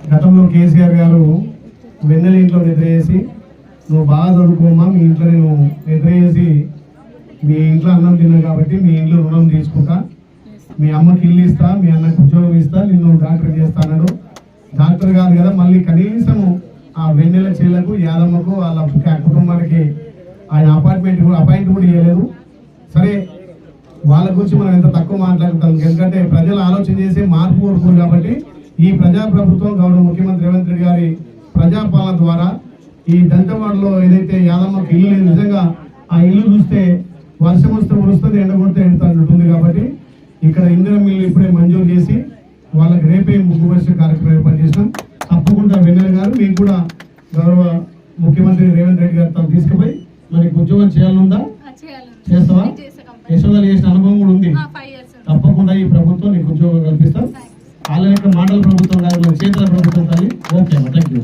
గతంలో కేసీఆర్ గారు వెన్నెల ఇంట్లో నిద్ర చేసి నువ్వు బాగా చదువుకోమా మీ ఇంట్లో నేను నిద్ర చేసి మీ ఇంట్లో అన్నం తిన్నావు కాబట్టి మీ ఇంట్లో రుణం తీసుకుంటా, మీ అమ్మకి ఇల్లు ఇస్తా, మీ అన్నకు ఉద్యోగం ఇస్తా, నిన్ను డాక్టర్ చేస్తాను. డాక్టర్ కాదు కదా, మళ్ళీ కనీసం ఆ వెన్నెల చెల్లకు యాదమ్మకు వాళ్ళ కుటుంబానికి ఆయన అపాయింట్ కూడా ఇవ్వలేదు. సరే వాళ్ళ గురించి మనం ఎంత తక్కువ మాట్లాడుతాం, ఎందుకంటే ప్రజలు ఆలోచన చేసే మార్పు కోరుకోరు కాబట్టి ఈ ప్రజాప్రభుత్వం గౌరవ ముఖ్యమంత్రి రేవంత్ రెడ్డి గారి ప్రజాపాలన ద్వారా ఈ దంతవాడలో ఏదైతే యాదమ్మకి ఇల్లు లేదు, నిజంగా ఆ ఇల్లు చూస్తే వర్షం వస్తే ఉరుస్తుంది, ఎండ కొడితే ఎండుతుంది కాబట్టి ఇక్కడ ఇందిరా మిల్లు ఇప్పుడే మంజూరు చేసి వాళ్ళకి రేపే ముగ్గు పరిచయ కార్యక్రమం ఏర్పాటు చేసినాం. తప్పకుండా వెన్నెల గారు మీకు కూడా గౌరవ ముఖ్యమంత్రి రేవంత్ రెడ్డి గారు తీసుకుపోయి మనకి ఉద్యోగం చేయాలనుందా? చేస్తావా? యశోదాలు చేసిన అనుభవం కూడా ఉంది. తప్పకుండా ఈ ప్రభుత్వం నీకు ఉద్యోగం కల్పిస్తాం. వాళ్ళ యొక్క మండల ప్రభుత్వం కాదు, చేతుల ప్రభుత్వం తల్లి. Okay, thank you.